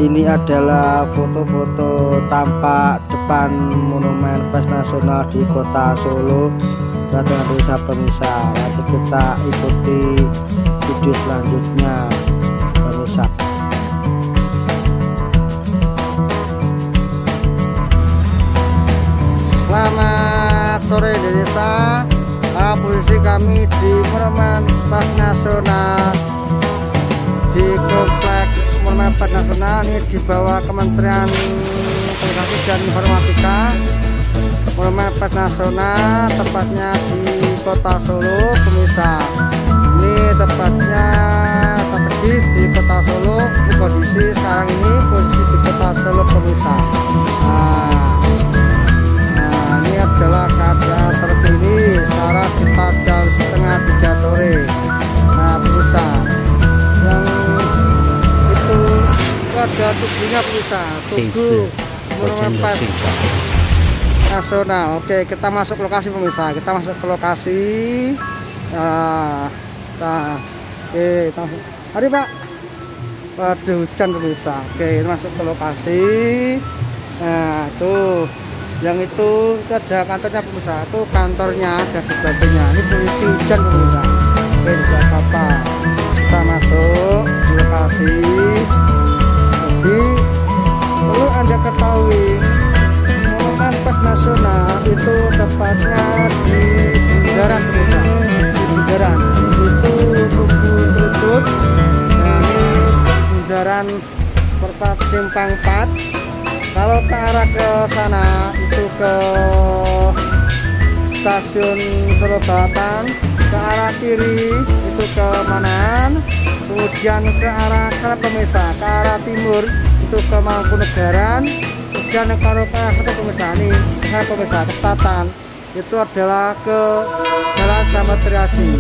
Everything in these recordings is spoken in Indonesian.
Ini adalah foto-foto tampak depan Monumen Pers Nasional di Kota Solo, Jawa Tengah Desa pemirsa. Nanti kita ikuti video selanjutnya pemirsa. Selamat sore Indonesia. Posisi kami di Monumen Pers Nasional di Kompleks Monumen Pers Nasional ini di bawah Kementerian Komunikasi dan Informatika. Monumen Pers Nasional tepatnya di Kota Solo pemirsa. Ini tepatnya strategis di Kota Solo. Ini kondisi sekarang ini posisi di Kota Solo pemirsa. Ini adalah keadaan terkini sekarang sekitar jam setengah 3 sore. Pemirsa, yang itu ada tubuhnya pemirsa, tubuh Monumen Pers Nasional. Oke, kita masuk ke lokasi pemirsa. Kita masuk ke lokasi. Mari Pak. Waduh, hujan pemirsa. Oke, masuk ke lokasi. Nah, tuh. Yang itu ada kantornya pemirsa. Itu kantornya ada di sebagainya. Ini posisi hujan pemirsa. Oke, tidak apa-apa. Kita masuk di lokasi. Jadi perlu Anda ketahui, Monumen Pers Nasional itu tepatnya di Bundaran pemirsa. Di Bundaran itu tubuh. Nah, ini Bundaran Pertap Simpang 4. Kalau ke arah ke sana itu ke stasiun Solo Bawatan, ke arah kiri itu ke Manahan, kemudian ke arah pemirsa, ke arah timur itu ke Mangkunegaran, kemudian ke arah pemirsa ini pemirsa ke selatan itu adalah ke Jalan Slamet Riyadi.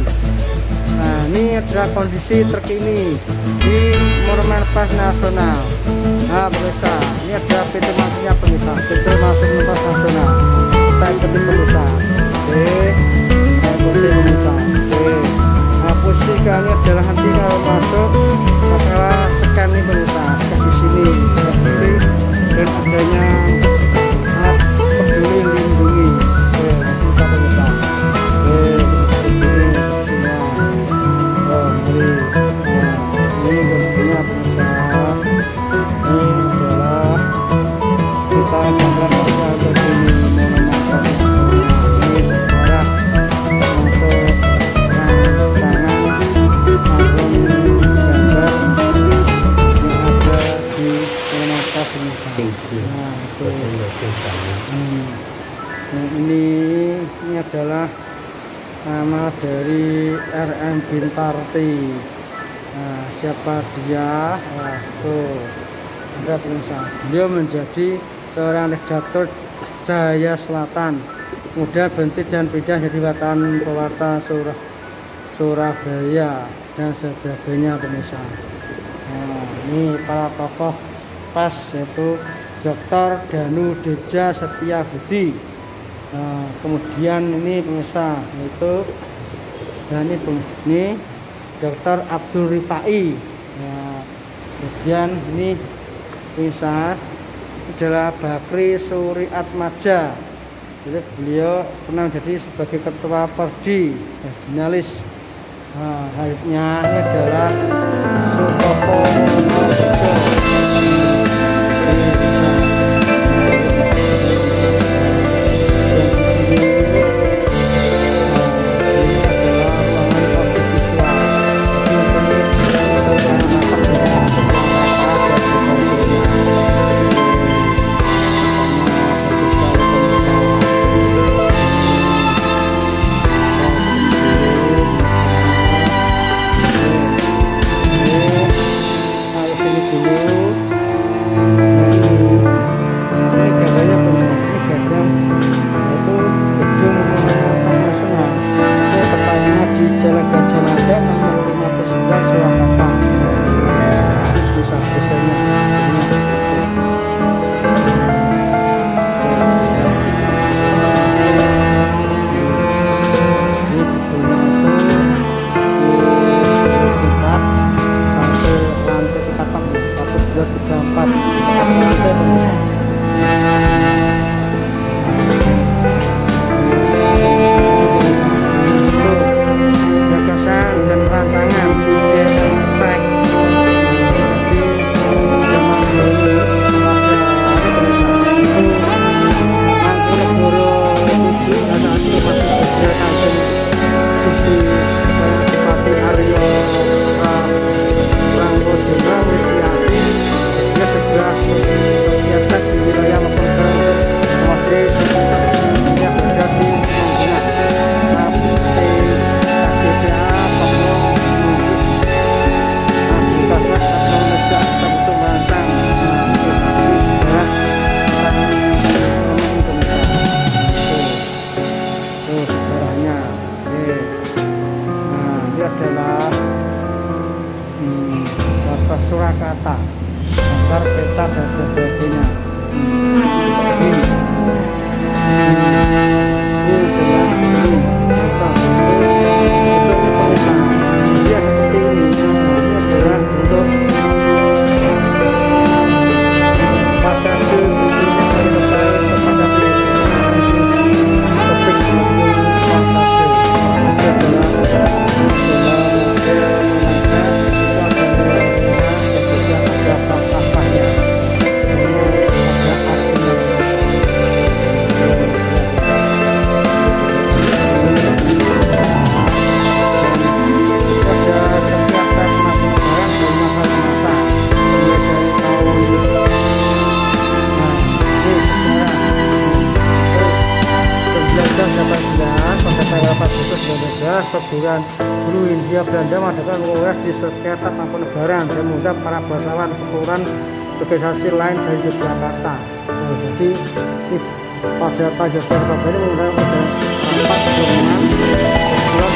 Nah, ini adalah kondisi terkini di Monumen Pers Nasional. Nah pemirsa, ini adalah pintu masuknya pemirsa, pintu masuk Monumen Pers Nasional. Kita ikuti pemirsa. Oke, kita ikuti pemirsa. Oke, nah posisi kami adalah nanti kalau masuk masalah scan nih pemirsa, scan di sini, pilih dan adanya peduli lindungi. Oke, kita pemirsa. Oke, ini adalah nama dari RM Bintarti. Nah, siapa dia? Nah, tuh ada pemirsa. Beliau menjadi seorang redaktor Jaya Selatan, kemudian berhenti dan pindah jadi wartawan pewarta Surabaya dan sebagainya pemirsa. Nah, ini para tokoh pas yaitu Dr. Danu Deja Setia Budi. Nah, kemudian ini pemirsa itu dan ini Dr. Abdul Rifai. Nah, kemudian ini pemirsa adalah Bakri Suriatmaja. Jadi beliau pernah menjadi sebagai ketua Perdi, jurnalis. Nah, selanjutnya ini adalah Sutopo Monoarjo. Surakarta, gambar peta dan sebagainya. Pada tanggal 4 Agustus 2012, perguruan guru Hindia Belanda mengadakan kongres di Surakarta, Mangkunegaran dan mengundang para bangsawan keturunan organisasi lain dari Yogyakarta. Jadi pada tanggal 4 Februari mengundang pada 4 pertemuan perguruan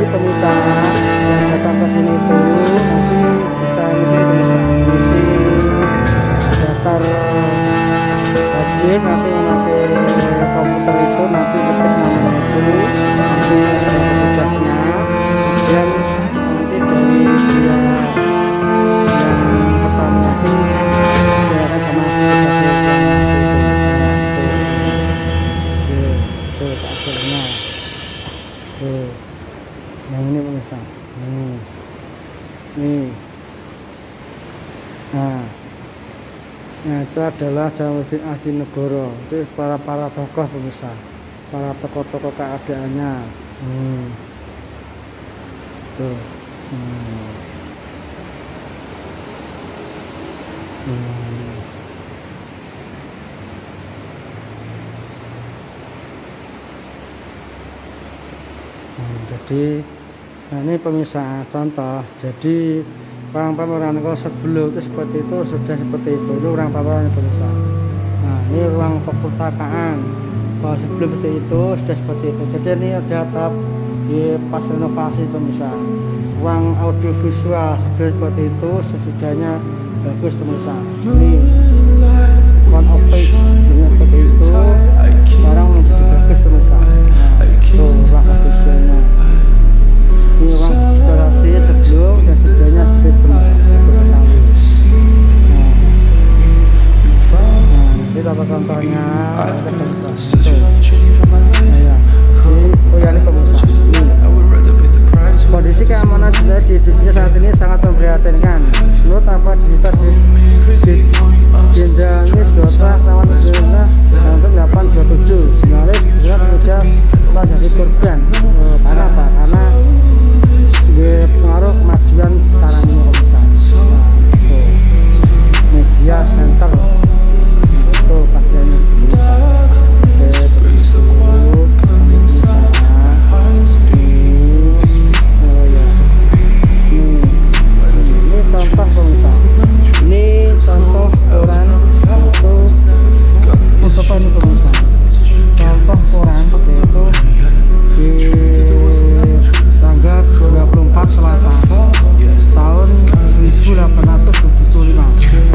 pemirsa yang datang ke sini itu nanti bisa ngisi daftar hadir, nanti memakai komputer itu nanti ketik namanya itu, nanti ada petugasnya, dan nanti dari dia yang pertama nanti diarahkan sama petugasnya yang masih itu akhirnya tuh. Nah ini pemirsa, nih, nah itu adalah Jamaluddin Adinegoro, itu para tokoh pemirsa, para tokoh-tokoh keadaannya, tuh, jadi nah ini pemirsa contoh, jadi orang Pamuran kalau sebelum itu seperti itu sudah seperti itu orang Pamuran pemirsa. Nah ini ruang perpustakaan kalau sebelum itu sudah seperti itu. Jadi ini ada tahap di pas renovasi pemirsa. Ruang audiovisual sebelum seperti itu, sesudahnya bagus pemirsa. Ini front office dengan seperti itu sekarang menjadi bagus pemirsa. Nah itu ruang audiovisualnya. Ini ruang eksplorasi sebelum dan sesudahnya seperti pemirsa. Nah ini apa contohnya pemirsa. Ini pemirsa. Kondisi keamanan di dunia saat ini sangat memprihatinkan. Menurut apa digital di Jenderal Gota Sawat Indonesia untuk 827 jurnalis berat media telah jadi korban. Karena apa? Karena pengaruh kemajuan sekarang ini pemirsa. Media center itu kajiannya bisa. Contoh pemirsa, ini contoh koran itu apa ini pemirsa? Contoh koran yaitu di tanggal 24 Selasa tahun 1875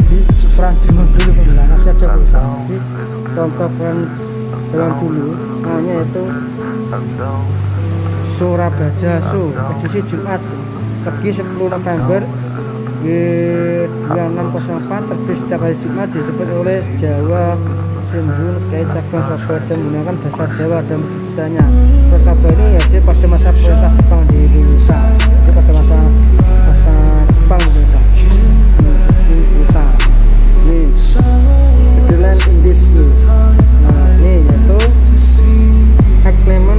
di Perang Timur dulu pemirsa, masih ada pemirsa. Jadi contoh koran zaman dulu namanya itu Surabaja Su, edisi Jumat Pagi 10 November 2604, terbit setiap hari Jumat, diterbit oleh Jawa Simbul Kiai Cabang Surabaya menggunakan bahasa Jawa dan budayanya. Kabar ini hadir pada masa pemerintah Jepang di Indonesia. Jadi pada masa Jepang Indonesia. Ini The Land in this. Nah ini yaitu hak memang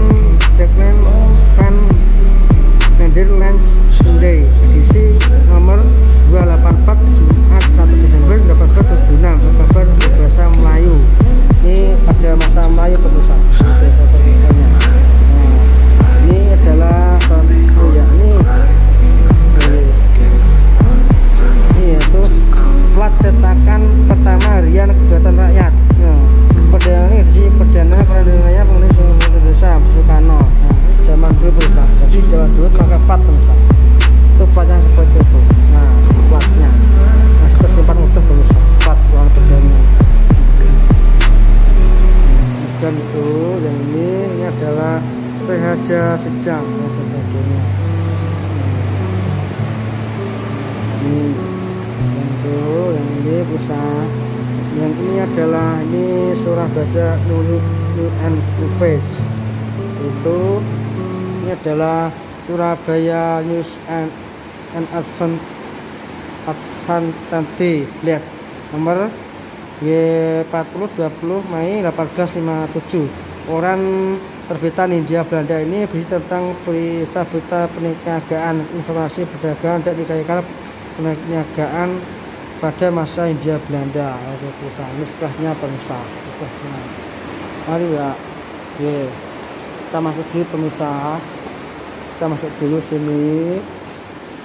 yang ini adalah Raja Sejam dan sebagainya. Yang ini pusat, yang ini adalah ini Surabaya New and Face. Itu ini adalah Surabaya News and Advantage. Lihat nomor Y40 20 Mei 1857. Orang terbitan Hindia Belanda ini berisi tentang berita-berita perniagaan, informasi perdagangan dan dikaitkan perniagaan pada masa Hindia Belanda. Oke, pemirsa, ini setelahnya pemirsa. Mari ya, kita masuk di pemirsa. Kita masuk dulu sini.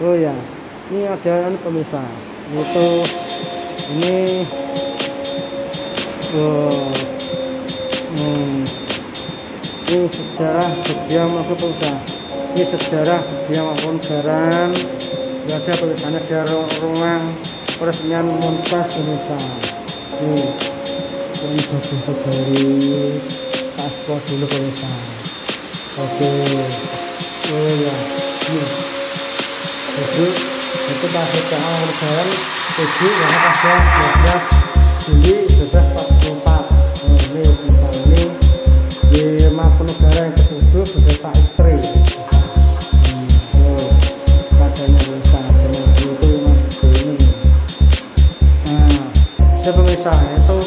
Oh ya, ini ada pemirsa. Itu ini ini sejarah Berdiam pemirsa. Ini sejarah Berdiam Mangkunegaran. Ada tulisannya, ada ruang peresmian Monpas Indonesia. Ini bagus sekali. Paspor dulu pemirsa. Oke. Oh ya, ini. Itu pasir Mangkunegaran 7 yang pada 12 Juli 1944. Ini pemirsa, ini di Mangkunegaran yang ke-7 beserta istri. Pemirsa, itu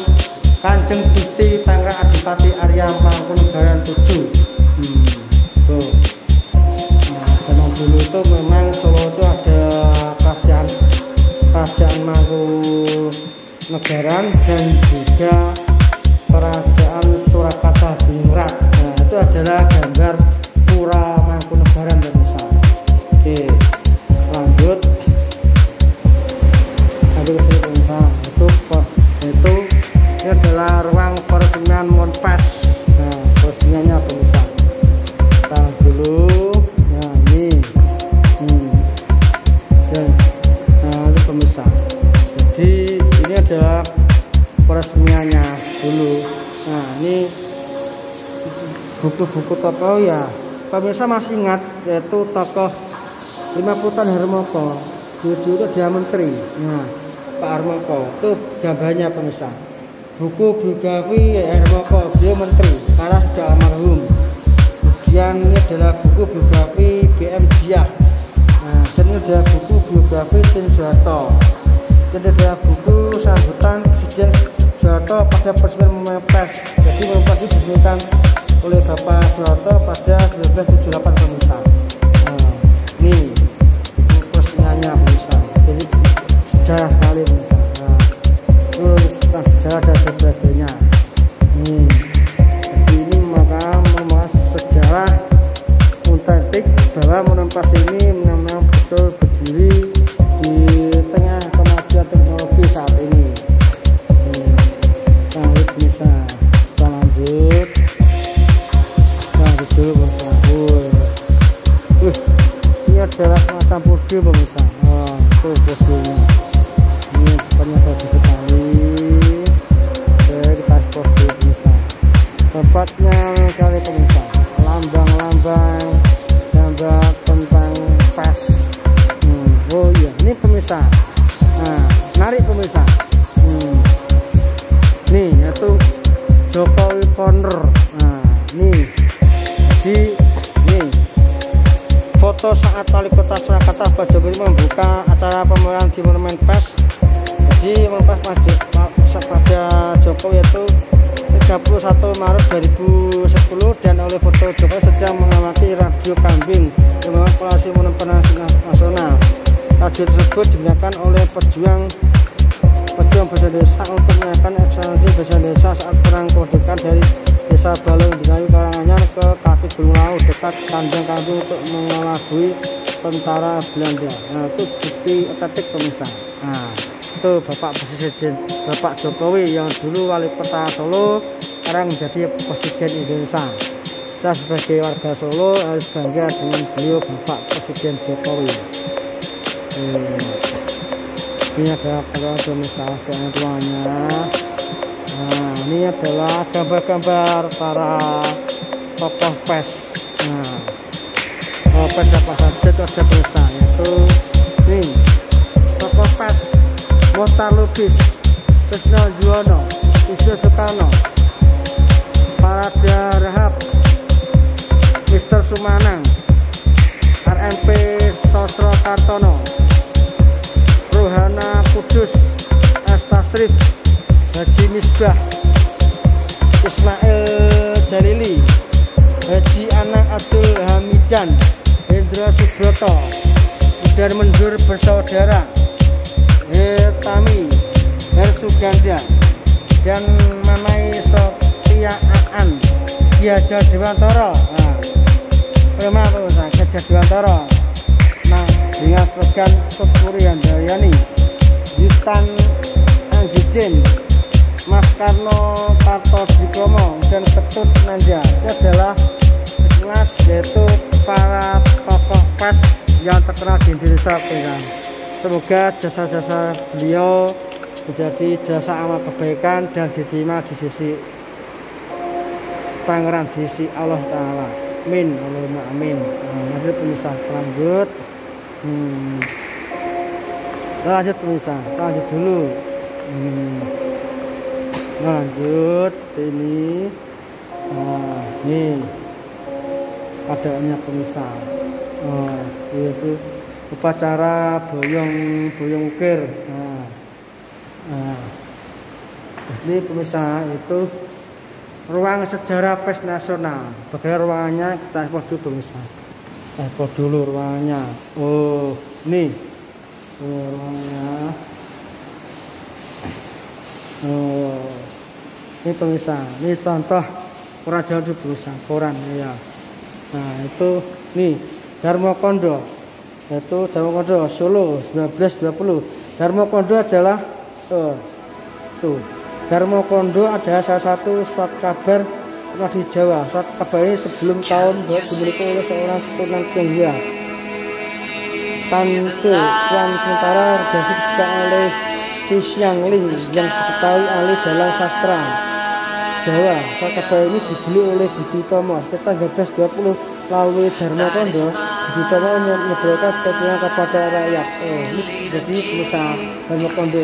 Kanjeng Gusti Pangrak Adipati Arya Mangkunegaran 7. Zaman dulu itu memang Solo itu ada kerajaan Mangkunegaran dan juga kerajaan Surakarta Diningrat. Nah, itu adalah gambar Pura Mangkunegaran pemirsa. Oke, lanjut. Itu ini adalah ruang peresmian Monpas. Nah, peresmiannya pemirsa. Tahan dulu. Nah, ini. Nah, ini pemirsa. Jadi ini adalah peresmiannya dulu. Nah, ini buku-buku tokoh ya. Pemirsa masih ingat, yaitu tokoh 50 tahun Harmoko. Dulu dia menteri. Nah, Pak Harmoko itu gambarnya pemirsa. Buku biografi Harmoko, beliau menteri karena sudah almarhum. Kemudian ini adalah buku biografi BM Diah. Nah, dan ini adalah buku biografi Tin Soeharto. Ini adalah buku sambutan Presiden Soeharto pada peresmian Monpas. Jadi Monpas ini diresmikan oleh Bapak Soeharto pada 1978 pemirsa. Nah, ini buku peresmiannya pemirsa. Jadi sejarah sekali pemirsa. Nah, terus tentang sejarah dan sebagainya. Jadi ini maka membahas sejarah autentik bahwa Monpas ini memang betul berdiri di tengah kemajuan teknologi saat ini. Lanjut pemirsa, kita lanjut dulu pemirsa. Ini adalah semacam podium pemirsa. Tuh podiumnya. Ini sepertinya bagus sekali. Oke, kita podium pemirsa. Tempatnya kali pemirsa. Lambang-lambang gambar tentang pas. Oh iya, ini pemirsa. Nah, menarik pemirsa. Nih, yaitu Jokowi Corner. Nah, nih. Jadi nih foto saat Wali Kota Surakarta Pak Jokowi membuka acara pemilihan di Monumen Pas. Jadi Monpas pada Jokowi itu 31 Maret 2010 dan oleh foto Jokowi sedang mengamati radio kambing yang memang kolasi Monumen Nasional. Radio tersebut digunakan oleh pejuang bahasa desa untuk menaikkan ekstensi bahasa desa saat perang kemerdekaan dari Desa Balong di Kayu Karanganyar ke kaki Gunung Lawu dekat kandang kambing untuk mengelabui tentara Belanda. Nah, itu bukti otentik pemirsa. Nah, itu Bapak Presiden Bapak Jokowi yang dulu wali kota Solo, sekarang menjadi Presiden Indonesia. Kita sebagai warga Solo harus bangga dengan beliau Bapak Presiden Jokowi. Ini adalah pemirsa ruangnya. Nah, ini adalah gambar-gambar para tokoh PES. Nah, tokoh PES apa saja itu ada pemirsa, yaitu nih tokoh PES Mohtar Lubis, Krisna Juwono, Wisnu Sukarno, Parada Rahab, Mister Sumanang, RMP Sosro Kartono, Rohana Kudus, Astasrif, Haji Misbah, Ismail Jalili, Haji Anak Abdul Hamidan, Hendra Subroto, dan Mendur Bersaudara, Tami Hersuganda, dan Manai Sophia Aan, Giaja Dewantara. Nah, memang pemirsa Giaja Dewantara. Nah, dengan slogan Sopuri Handayani, Yustan Anzidin, Mas Karno Kartodikomo, dan Ketut Nanja. Ini adalah sekelas, yaitu para tokoh PES yang terkenal di Indonesia. Semoga jasa-jasa beliau menjadi jasa amal kebaikan dan diterima di sisi Pangeran, di sisi Allah Ta'ala. Amin, Allahumma amin. Lanjut pemirsa, lanjut. Lanjut pemirsa, lanjut dulu. Lanjut ini. Nah, nih adanya pemirsa. Yaitu upacara boyong ukir. Ini pemirsa itu ruang sejarah PES nasional. Bagaimana ruangannya kita ekspor dulu pemirsa. Ekspor dulu ruangannya. Oh, nih ruangannya. Oh, ini pemirsa. Ini contoh koran Jawa di pemirsa. Koran ya. Nah itu nih Dharma Kondo, yaitu Dharma Kondo Solo 1920. Dharma Kondo adalah tuh Dharma Kondo adalah salah satu surat kabar di Jawa. Surat kabar ini sebelum tahun dimiliki oleh seorang keturunan Tionghoa, Tancu Tuan sementara dikasih juga oleh Ci Xiangling yang diketahui ahli dalam sastra Jawa. Surat kabar ini dibeli oleh Budi Tomo sekitar 1920. Melalui Dharma Kondo, Budi Tomo menyebarkan keterangan kepada rakyat. Ini jadi pemirsa Dharma Kondo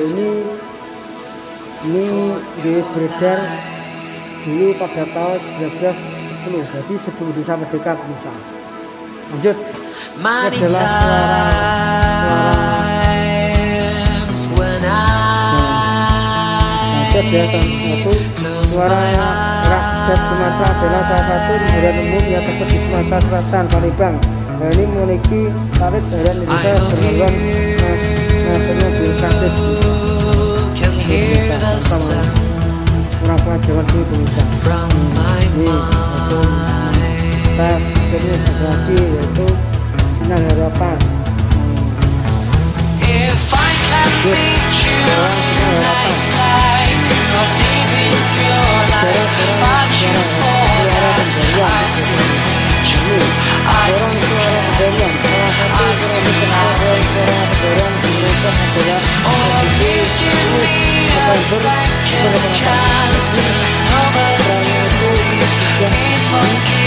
ini beredar dulu pada tahun 1910. Jadi sebelum Indonesia merdeka pemirsa. Lanjut. Ini adalah suara rakyat Sumatera adalah salah satu hiburan umum yang terdapat di Sumatera Selatan, Palembang. Nah, ini memiliki tarif daerah Indonesia berhaluan nasional birokratis. Orang Jawa dulu pemirsa. Ini itu tes ini lagi yaitu Sinar Harapan. Chance to know that it's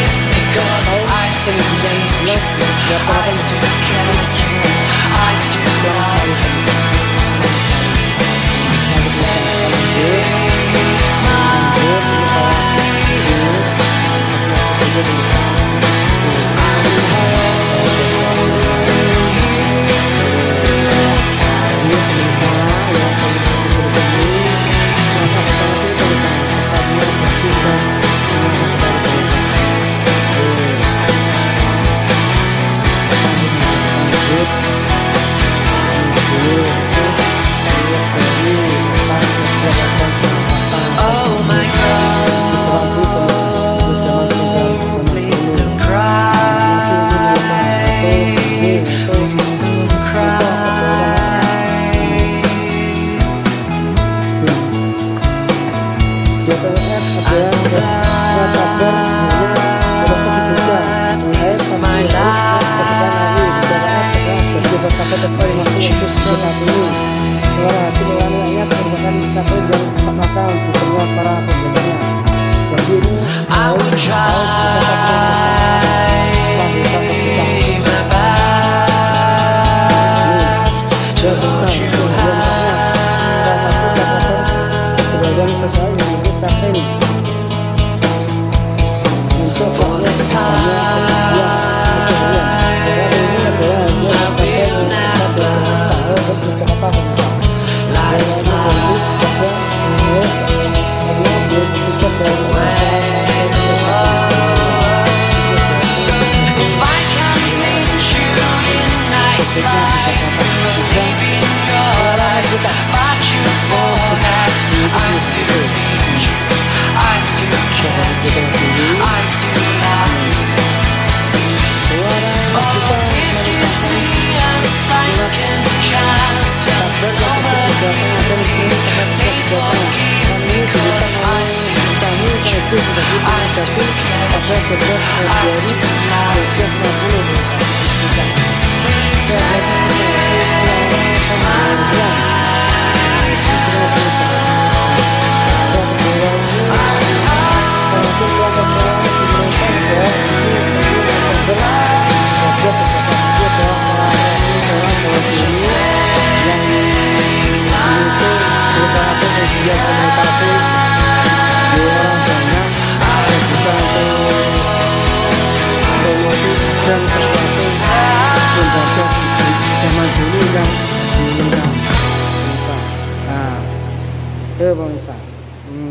Pemirsa,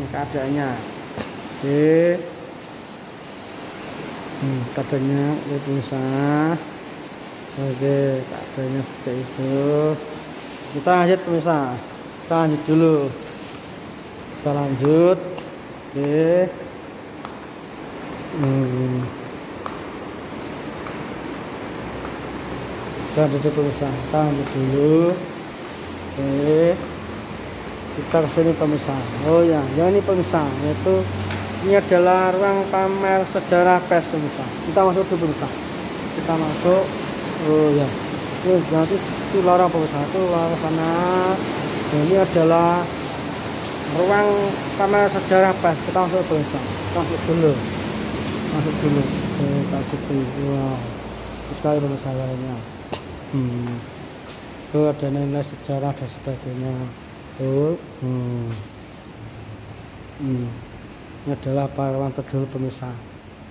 keadaannya, keadaannya pemirsa, oke, keadaannya seperti itu. Kita lanjut pemirsa, kita lanjut dulu, kita lanjut, oke, kita lanjut pemirsa, kita lanjut dulu, oke. Kita kesini pemirsa. Oh ya, ini pemirsa, yaitu ini adalah ruang pamer sejarah PES pemirsa. Kita masuk dulu pemirsa. Kita masuk. Oh ya, ini nanti itu lorong pemirsa, itu lorong sana. Ini adalah ruang pamer sejarah PES. Kita masuk pemirsa. Kita masuk dulu. Masuk dulu. Kita masuk. Wow, sekali pemirsa lainnya. Itu ada nilai sejarah dan sebagainya. Ini adalah pahlawan terdahulu pemirsa.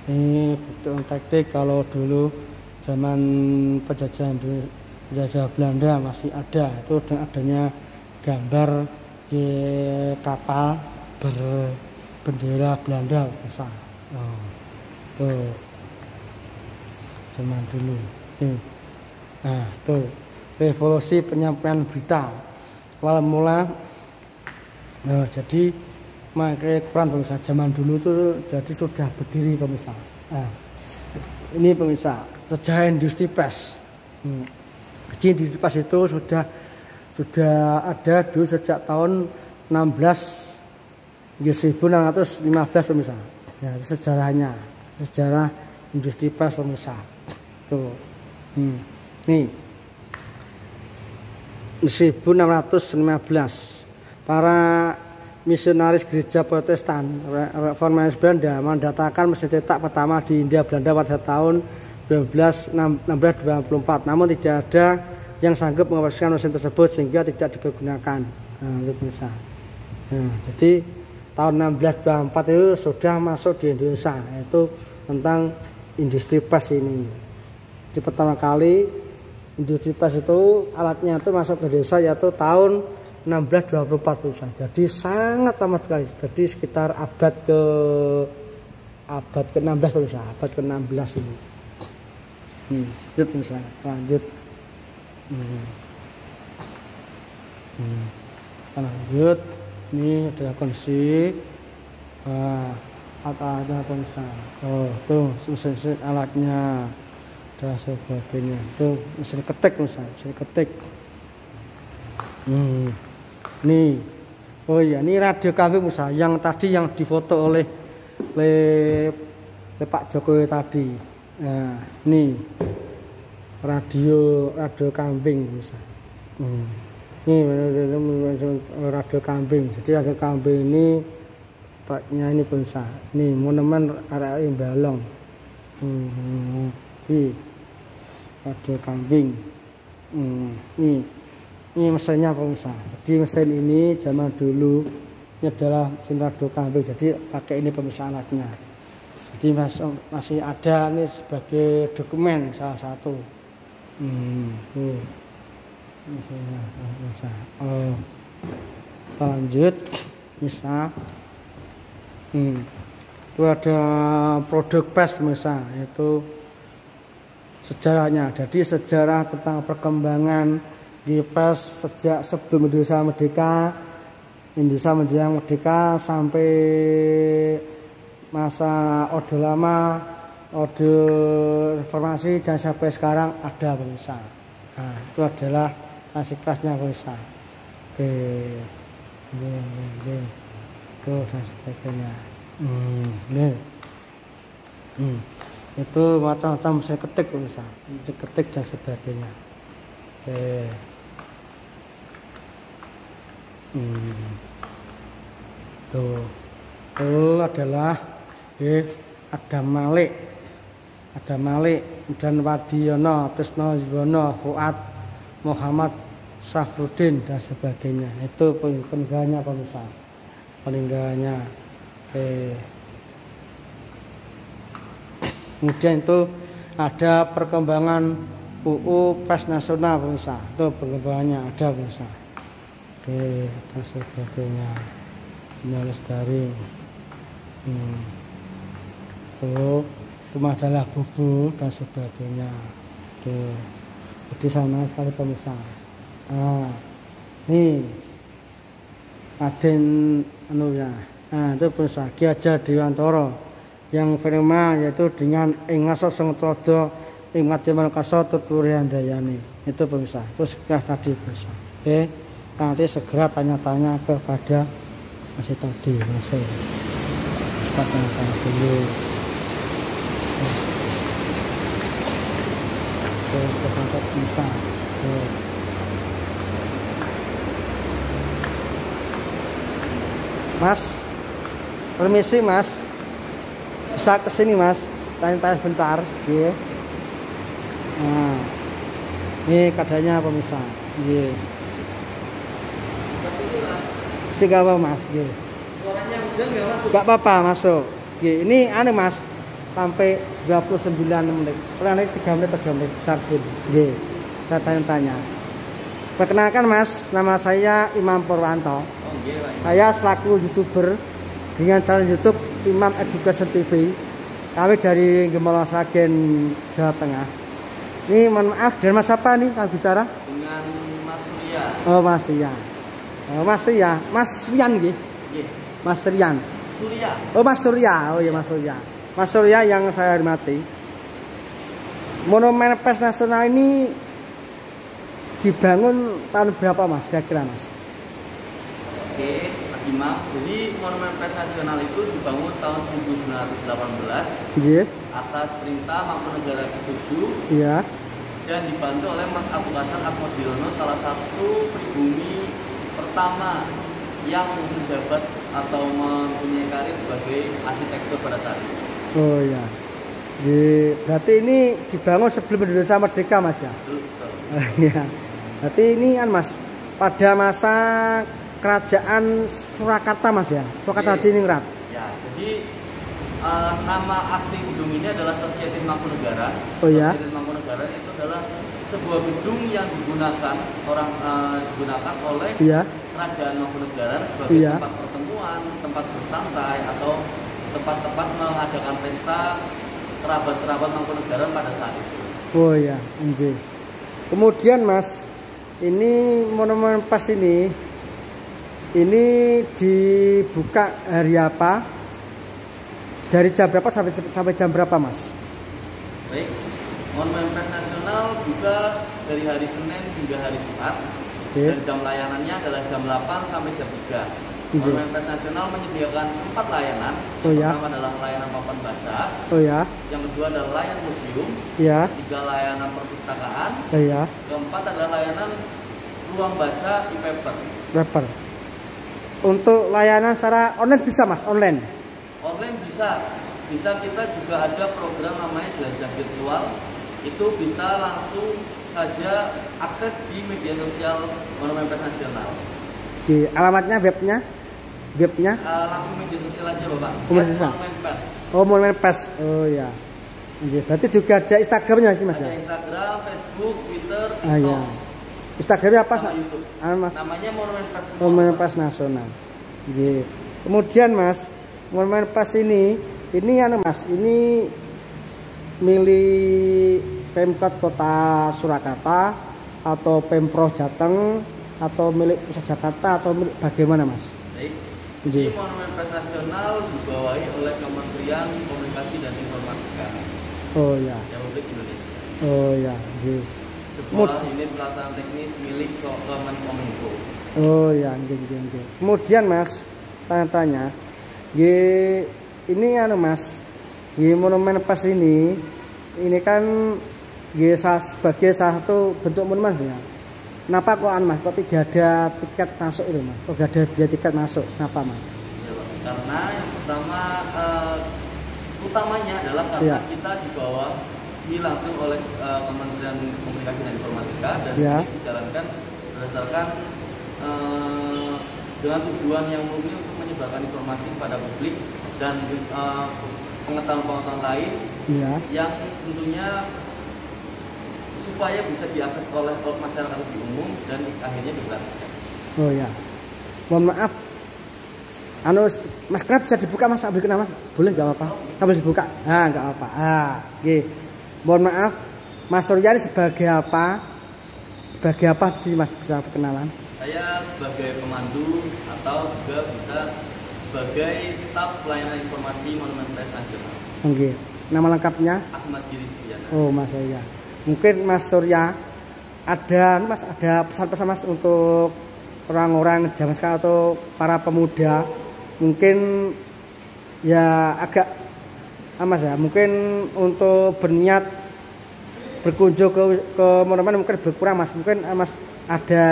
Ini bukti taktik kalau dulu zaman penjajah Belanda masih ada, itu dengan adanya gambar di kapal berbendera Belanda pemirsa. Tuh zaman dulu. Nah, tuh revolusi penyampaian berita. Awal mula, jadi makanya Quran pemirsa zaman dulu tuh jadi sudah berdiri pemirsa. Nah, ini pemirsa sejarah industri PES. Jadi industri PES itu sudah ada dulu sejak tahun 1615 pemirsa. Ya, sejarahnya, sejarah industri PES pemirsa. Tuh, nih. 1615 para misionaris gereja Protestan reformatis Belanda mendatangkan mesin cetak pertama di Hindia Belanda pada tahun 1624. Namun tidak ada yang sanggup mengoperasikan mesin tersebut sehingga tidak dipergunakan. Jadi tahun 1624 itu sudah masuk di Indonesia, yaitu tentang industri PES ini. Di pertama kali industri PES itu alatnya itu masuk ke desa yaitu tahun 1624 pemirsa. Jadi sangat lama sekali. Jadi sekitar abad ke-16 pemirsa, abad ke-16 ini. Lanjut pemirsa, lanjut. Lanjut. Ini adalah kondisi ada pemirsa. Oh, tuh mesin alatnya. Dan sebagainya. Tuh mesin ketik misalnya, mesin ketik. Nih. Oh iya, ini radio kami misalnya yang tadi yang difoto oleh Pak Jokowi tadi. Nah, nih radio kambing misalnya. Ini radio kambing. Jadi radio kambing ini tempatnya ini pemirsa. Ini monumen RRI Balong. Radio kambing. Ini mesinnya pemirsa. Jadi mesin ini zaman dulu ini adalah mesin radio kambing. Jadi pakai ini pemirsa alatnya. Jadi masih ada ini sebagai dokumen salah satu. Mesinnya pemirsa. Kita lanjut. Bisa. Itu ada produk PES pemirsa, yaitu sejarahnya. Jadi sejarah tentang perkembangan di pers sejak sebelum Indonesia merdeka, Indonesia menjelang merdeka sampai masa Orde Lama, Orde Reformasi, dan sampai sekarang ada pemirsa. Nah, itu adalah kelasnya pemirsa. Oke, tuh dan sebagainya. Itu macam-macam mesin ketik pemirsa, mesin ketik dan sebagainya. Oke. Tuh, itu adalah Adam Malik, dan Wadiono, Trisno Yuwono, Fuad, Muhammad Safruddin dan sebagainya. Itu peninggalannya pemirsa, peninggalannya. Kemudian itu ada perkembangan UU Pers Nasional pemirsa. Itu perkembangannya ada pemirsa. Dan sebagainya. Lestari. Itu majalah bubu dan sebagainya. Tuh. Jadi sama sekali pemirsa. Nah, nih Aden ya. Nah, itu pemirsa Ki Hajar Dewantara yang firman yaitu dengan ingasa sengtodo ing madyaman kaso tuturi handayani. Itu pemirsa. Itu sekilas tadi pemirsa. Oke. Nanti segera tanya-tanya kepada masih tadi masih kita tanya-tanya dulu. Sampai bisa. Mas, permisi Mas, bisa kesini Mas, tanya-tanya sebentar, ya. Nah, ini keadaannya pemirsa, ya. Tiga apa Mas? Suaranya hujan nggak masuk? Nggak apa-apa masuk. Ini aneh Mas, sampai 29 menit. Kurang lebih 3 menit sarjun. Saya tanya-tanya. Perkenalkan Mas, nama saya Imam Purwanto. Saya selaku YouTuber dengan channel YouTube Imam Education TV. Kami dari Gemolo Sragen, Jawa Tengah. Ini mohon maaf, dari Mas apa nih kalau bicara? Dengan Mas Surya. Oh Mas Surya. Mas Surya, Mas Rian gitu. Mas Rian. Surya. Oh Mas Surya, oh iya Mas Surya. Mas Surya yang saya hormati. Monumen Pers Nasional ini dibangun tahun berapa Mas? Kira-kira Mas? Oke, Mas Imam. Jadi Monumen Pers Nasional itu dibangun tahun 1918 atas perintah Mangkunegara ke-7. Iya. Dan dibantu oleh Mas Abu Hasan Atmodirono, salah satu pribumi pertama yang menjabat atau mempunyai karir sebagai arsitektur pada saat itu. Oh ya. Berarti ini dibangun sebelum Indonesia merdeka Mas ya? Betul. Iya. Berarti ini kan Mas pada masa kerajaan Surakarta Mas ya? Surakarta Hadiningrat. Ya, jadi nama asli gedung ini adalah Sosietas Mangkunegara. Oh ya. Sosietas Mangkunegara itu adalah sebuah gedung yang digunakan oleh Kerajaan Mangkunegara sebagai tempat pertemuan, tempat bersantai atau tempat-tempat mengadakan pesta kerabat-kerabat Mangkunegara pada saat itu. Oh ya, anjir. Kemudian Mas, ini monumen Pers ini dibuka hari apa? Dari jam berapa sampai jam berapa Mas? Baik, Monumen Pers Nasional buka dari hari Senin hingga hari Jumat. Dan jam layanannya adalah jam 8 sampai jam 3. Monumen Pers Nasional menyediakan 4 layanan. Yang pertama adalah layanan papan baca. Yang kedua adalah layanan museum. 3 layanan perpustakaan. Keempat adalah layanan ruang baca e-paper. Untuk layanan secara online bisa Mas? Online bisa kita juga ada program namanya jelajah virtual. Itu bisa langsung saja akses di media sosial Monumen Pers Nasional. Alamatnya webnya? Langsung media sosial aja Bapak. Monumen Pers. Oh Monumen Pers. Oh ya. Berarti juga ada Instagramnya Mas? Ada Instagram, Facebook, Twitter, TikTok. Ya. Instagramnya apa? YouTube. Mas? Namanya Monumen Pers. Monumen Pers Nasional. Kemudian Mas, Monumen Pers ini Mas, ini milik Pemkot Kota Surakarta atau Pemprov Jateng atau milik Pusat Jakarta atau milik bagaimana Mas? Baik. Jadi Ini Monumen Pers Nasional dibawahi oleh Kementerian Komunikasi dan Informatika oh ya. Republik Indonesia. Oh ya, jadi Sebuah unit pelaksanaan teknis milik Kemenkominfo. oh ya, nggih. Kemudian Mas, tanya-tanya, ini Mas, Monumen Pers ini kan sebagai salah satu bentuk monumen ya. Kenapa kok Mas, kok tidak ada tiket masuk itu Mas? Kok tidak ada biaya tiket masuk? Kenapa Mas? Ya, karena yang pertama utamanya adalah karena kita dibawahi langsung oleh Kementerian Komunikasi dan Informatika dan ini dijalankan berdasarkan dengan tujuan yang murni untuk menyebarkan informasi kepada publik dan pengetahuan-pengetahuan lain yang tentunya supaya bisa diakses oleh masyarakat lebih umum dan akhirnya digratiskan. Oh ya, mohon maaf, Mas Krab bisa dibuka Mas, ambil kena Mas, boleh nggak apa-apa? Sambil dibuka, nggak apa-apa. Mohon maaf, Mas Surya ini sebagai apa? Sebagai apa di sini Mas, bisa perkenalan? Saya sebagai pemandu atau juga bisa sebagai staf pelayanan informasi Monumen Pers Nasional. Oke. Nama lengkapnya? Ahmad Giri Suryana. Oh Mas Surya. Mungkin Mas Surya ada pesan-pesan Mas untuk orang-orang zaman sekarang atau para pemuda mungkin ya agak Mas ya, mungkin untuk berniat berkunjung ke monumen mungkin berkurang Mas. Mungkin Mas ada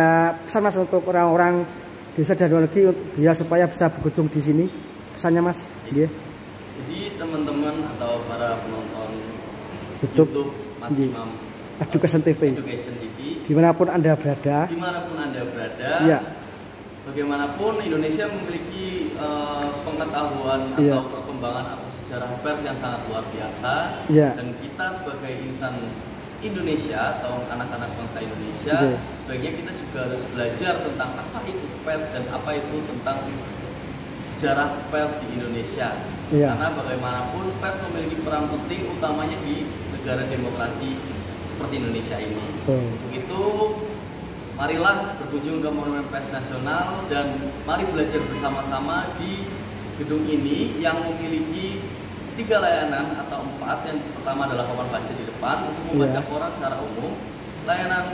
pesan Mas untuk orang-orang desa dan luar negeri biar supaya bisa berkunjung di sini. Pesannya Mas. Iya. Jadi teman-teman atau para penonton YouTube Mas Imam Education TV. Dimanapun Anda berada. Ya. Bagaimanapun Indonesia memiliki pengetahuan atau perkembangan atau sejarah pers yang sangat luar biasa. Dan kita sebagai insan Indonesia atau anak-anak bangsa Indonesia, sebaiknya kita juga harus belajar tentang apa itu pers dan apa itu tentang sejarah pers di Indonesia. Karena bagaimanapun pers memiliki peran penting utamanya di negara demokrasi seperti Indonesia ini. Untuk itu, marilah berkunjung ke Monumen Pers Nasional dan mari belajar bersama-sama di gedung ini yang memiliki 3 layanan atau 4. Yang pertama adalah papan baca di depan untuk membaca koran secara umum. Layanan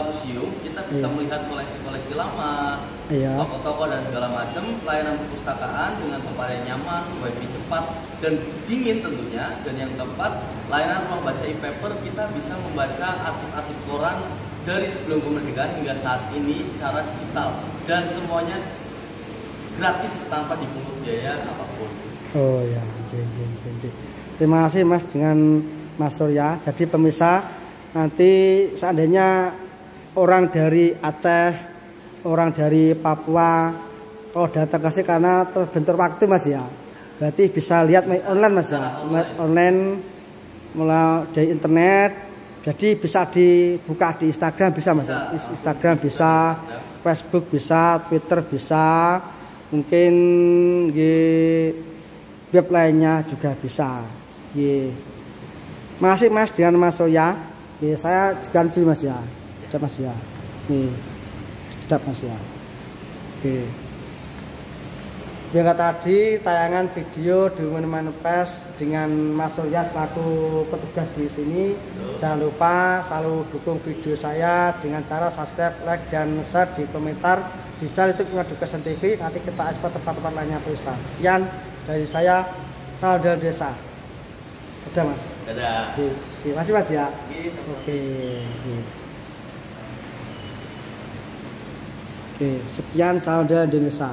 museum, kita bisa melihat koleksi-koleksi lama, toko-toko dan segala macam. Layanan perpustakaan dengan tempat yang nyaman, wifi cepat dan dingin tentunya. Dan yang keempat, layanan ruang baca e-paper, kita bisa membaca arsip-arsip koran dari sebelum kemerdekaan hingga saat ini secara digital dan semuanya gratis tanpa dipungut biaya apapun. Oh ya, terima kasih Mas dengan Mas Surya. Jadi pemirsa, nanti seandainya orang dari Aceh, orang dari Papua, kalau datang ke sini karena terbentur waktu Mas ya, berarti bisa lihat online Mas ya, online melalui dari internet. Jadi bisa dibuka di Instagram bisa Mas ya, Instagram bisa, Facebook bisa, Twitter bisa, mungkin web lainnya juga bisa. Makasih Mas dengan Mas Surya. Saya ganti Mas ya. Sedap Mas ya. Nih. Sedap Mas ya. Yang tadi tayangan video di Monumen Pers dengan Mas Surya selaku petugas di sini. Jangan lupa selalu dukung video saya dengan cara subscribe, like dan share di komentar di channel YouTube Education TV. Nanti kita ekspor tempat-tempat lainnya bisa. Sekian dari saya, Saudara Desa. Udah Mas. Dadah. Terima kasih Mas ya. Oke. Sekian Saudara Indonesia.